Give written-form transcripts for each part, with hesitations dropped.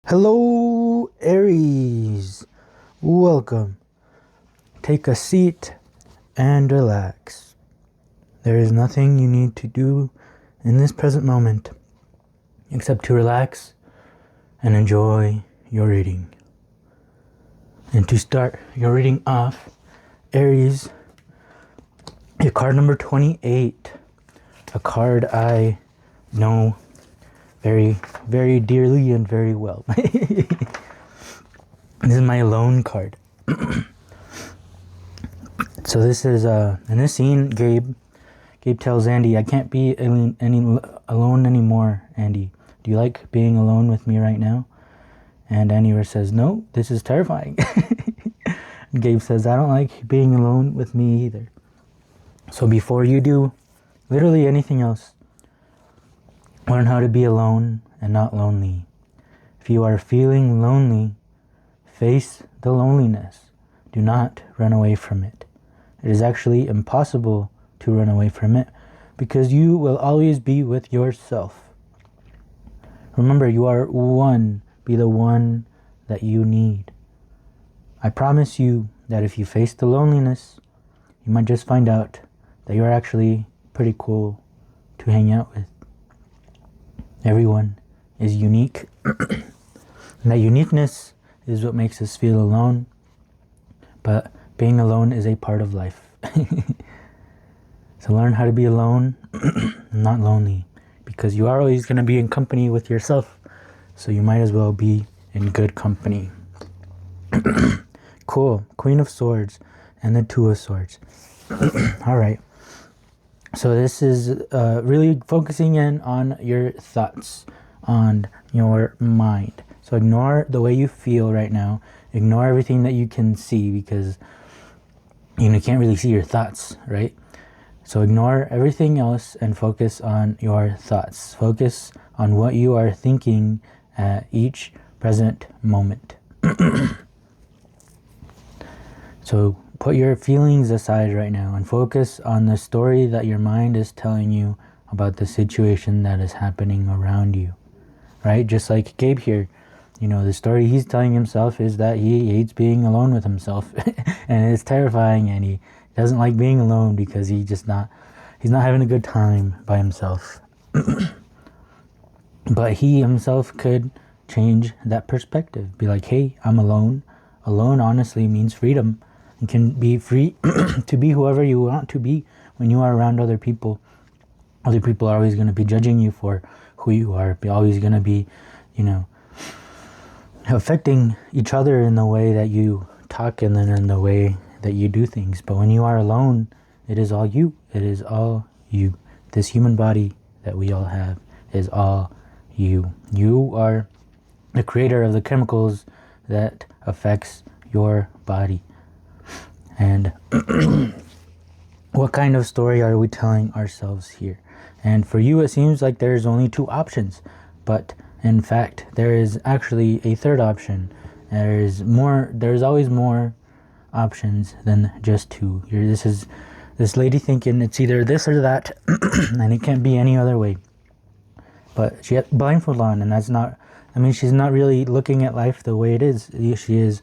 Hello, Aries. Welcome. Take a seat and relax. There is nothing you need to do in this present moment except to relax and enjoy your reading. And to start your reading off, Aries, your card number 28, a card I know very, very dearly and very well. This is my alone card. So this is, in this scene, Gabe tells Andy, I can't be alone anymore, Andy. Do you like being alone with me right now? And Andy says, no, this is terrifying. Gabe says, I don't like being alone with me either. So before you do literally anything else, learn how to be alone and not lonely. If you are feeling lonely, face the loneliness. Do not run away from it. It is actually impossible to run away from it because you will always be with yourself. Remember, you are one. Be the one that you need. I promise you that if you face the loneliness, you might just find out that you're actually pretty cool to hang out with. Everyone is unique. And that uniqueness is what makes us feel alone. But being alone is a part of life. So learn how to be alone, not lonely. Because you are always going to be in company with yourself. So you might as well be in good company. Cool. Queen of Swords and the Two of Swords. Alright. So this is really focusing in on your thoughts, on your mind. So ignore the way you feel right now. Ignore everything that you can see because you can't really see your thoughts, right? So ignore everything else and focus on your thoughts. Focus on what you are thinking at each present moment. So put your feelings aside right now and focus on the story that your mind is telling you about the situation that is happening around you, right? Just like Gabe here, the story he's telling himself is that he hates being alone with himself and it's terrifying and he doesn't like being alone because he's not having a good time by himself. But he himself could change that perspective. Be like, hey, I'm alone. Alone honestly means freedom. You can be free to be whoever you want to be when you are around other people. Other people are always going to be judging you for who you are. They're always going to be, affecting each other in the way that you talk and then in the way that you do things. But when you are alone, it is all you. It is all you. This human body that we all have is all you. You are the creator of the chemicals that affects your body. And what kind of story are we telling ourselves here? And for you, it seems like there's only two options. But in fact, there is actually a third option. There's always more options than just two. This lady thinking it's either this or that, and it can't be any other way. But she has blindfold on, and that's not, she's not really looking at life the way it is. She is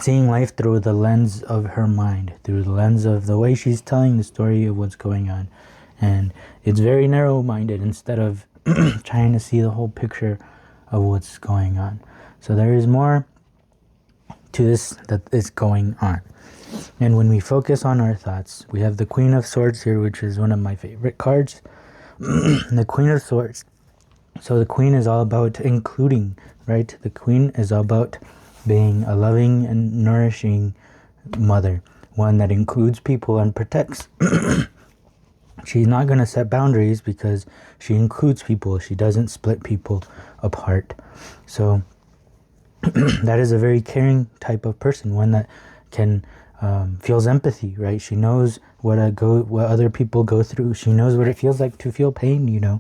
seeing life through the lens of her mind, through the lens of the way she's telling the story of what's going on. And it's very narrow-minded instead of trying to see the whole picture of what's going on. So there is more to this that is going on. And when we focus on our thoughts, we have the Queen of Swords here, which is one of my favorite cards. The Queen of Swords. So the Queen is all about including, right? The Queen is all about being a loving and nourishing mother, one that includes people and protects. She's not going to set boundaries because she includes people. She doesn't split people apart. So that is a very caring type of person, one that can feels empathy, right? She knows what other people go through. She knows what it feels like to feel pain,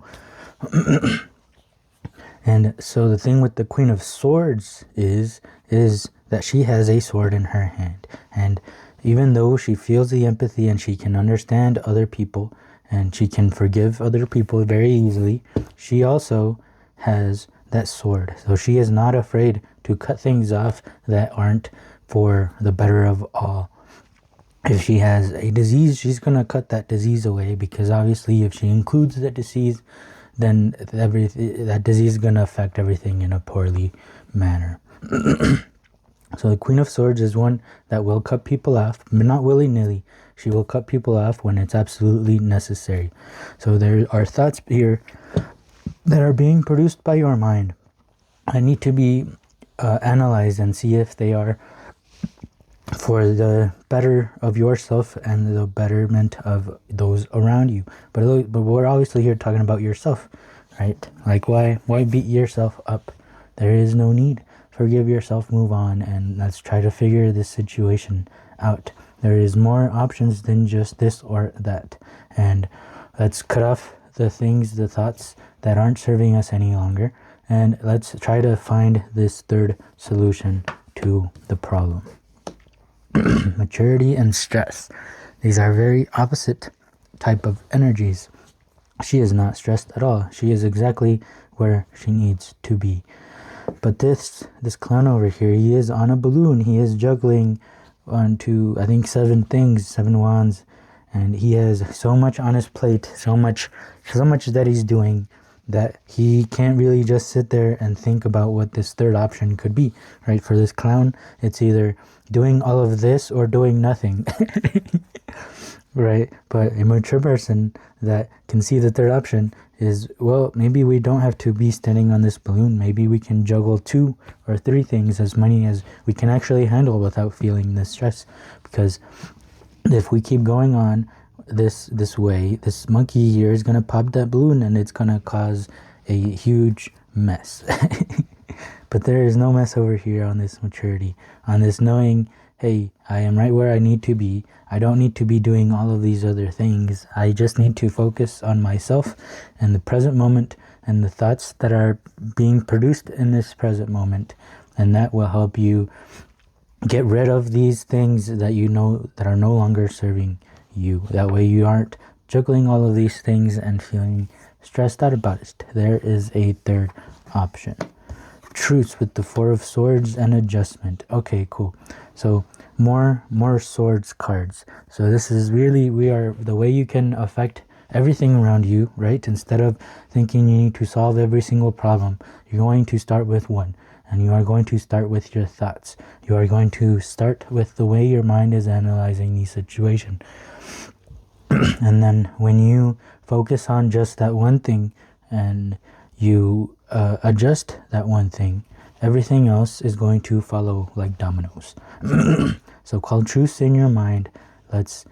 And so the thing with the Queen of Swords is that she has a sword in her hand. And even though she feels the empathy and she can understand other people and she can forgive other people very easily, she also has that sword. So she is not afraid to cut things off that aren't for the better of all. If she has a disease, she's going to cut that disease away, because obviously if she includes that disease, then that disease is going to affect everything in a poorly manner. So the Queen of Swords is one that will cut people off, but not willy-nilly. She will cut people off when it's absolutely necessary. So there are thoughts here that are being produced by your mind. I need to be analyzed and see if they are for the better of yourself and the betterment of those around you. But we're obviously here talking about yourself, right? Like, why beat yourself up? There is no need. Forgive yourself, move on, and let's try to figure this situation out. There is more options than just this or that. And let's cut off the things, the thoughts that aren't serving us any longer. And let's try to find this third solution to the problem. Maturity and stress. These are very opposite type of energies. She is not stressed at all. She is exactly where she needs to be. But this clown over here, he is on a balloon. He is juggling onto, I think, 7 things, 7 wands. And he has so much on his plate, so much that he's doing, that he can't really just sit there and think about what this third option could be, right? For this clown, it's either doing all of this or doing nothing, right? But a mature person that can see the third option is, well, maybe we don't have to be standing on this balloon. Maybe we can juggle 2 or 3 things, as many as we can actually handle without feeling the stress. Because if we keep going on this way, this monkey here is going to pop that balloon, and it's going to cause a huge mess. But there is no mess over here on this maturity, on this knowing, hey, I am right where I need to be. I don't need to be doing all of these other things. I just need to focus on myself and the present moment and the thoughts that are being produced in this present moment. And that will help you get rid of these things that you know that are no longer serving you. That way you aren't juggling all of these things and feeling stressed out about it. There is a third option. Truce with the 4 of Swords and adjustment. Okay, cool. So more swords cards. So this is really, the way you can affect everything around you, right? Instead of thinking you need to solve every single problem, you're going to start with one. And you are going to start with your thoughts. You are going to start with the way your mind is analyzing the situation. And then when you focus on just that one thing and you adjust that one thing, everything else is going to follow like dominoes. So called truce in your mind. That's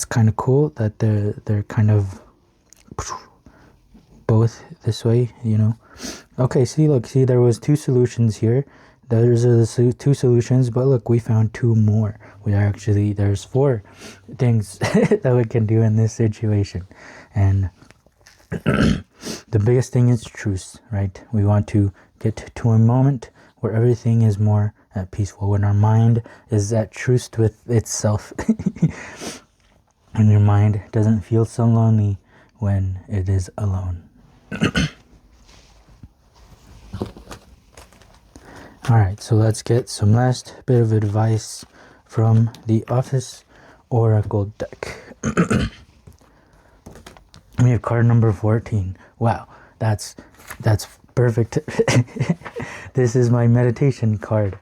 kind of cool that they're kind of both this way, you know. Okay, see, there was 2 solutions here. Those are the 2 solutions, but look, we found 2 more. There's 4 things that we can do in this situation. And the biggest thing is truce, right? We want to get to a moment where everything is more at peaceful, when our mind is at truce with itself. And your mind doesn't feel so lonely when it is alone. Alright, so let's get some last bit of advice from the Office Oracle deck. We have card number 14. Wow, that's perfect. This is my meditation card.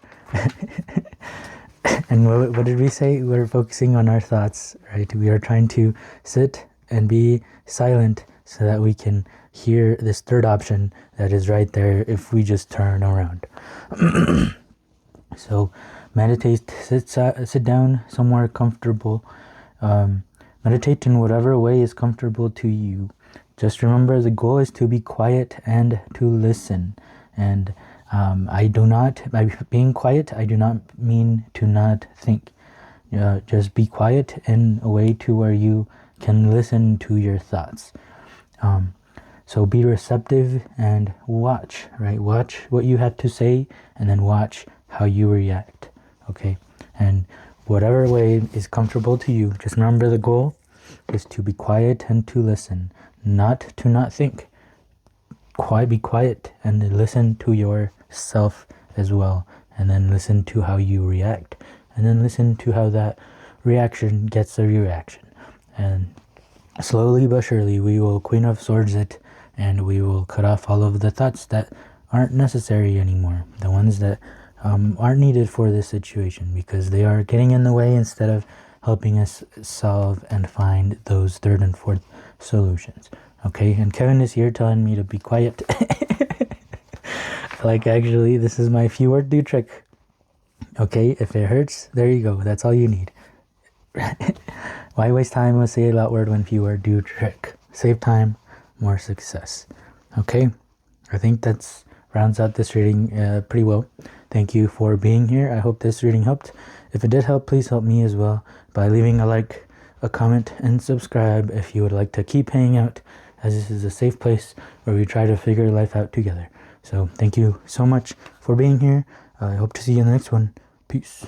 And what did we say? We're focusing on our thoughts, right? We are trying to sit and be silent so that we can hear this third option that is right there if we just turn around. So meditate, sit down somewhere comfortable. Meditate in whatever way is comfortable to you. Just remember, the goal is to be quiet and to listen. And by being quiet, I do not mean to not think. Just be quiet in a way to where you can listen to your thoughts. So be receptive and watch, right? Watch what you have to say and then watch how you react, okay? And whatever way is comfortable to you, just remember the goal is to be quiet and to listen, not to not think. be quiet and listen to yourself as well, and then listen to how you react, and then listen to how that reaction gets a reaction. And slowly but surely we will Queen of Swords it, and we will cut off all of the thoughts that aren't necessary anymore, the ones that aren't needed for this situation, because they are getting in the way instead of helping us solve and find those third and fourth solutions. Okay, and Kevin is here telling me to be quiet. Like, actually, this is my few word do trick. Okay, if it hurts, there you go. That's all you need. Why waste time with say a lot word when few word do trick? Save time, more success. Okay, I think that's rounds out this reading pretty well. Thank you for being here. I hope this reading helped. If it did help, please help me as well by leaving a like, a comment, and subscribe if you would like to keep hanging out, as this is a safe place where we try to figure life out together. So thank you so much for being here. I hope to see you in the next one. Peace.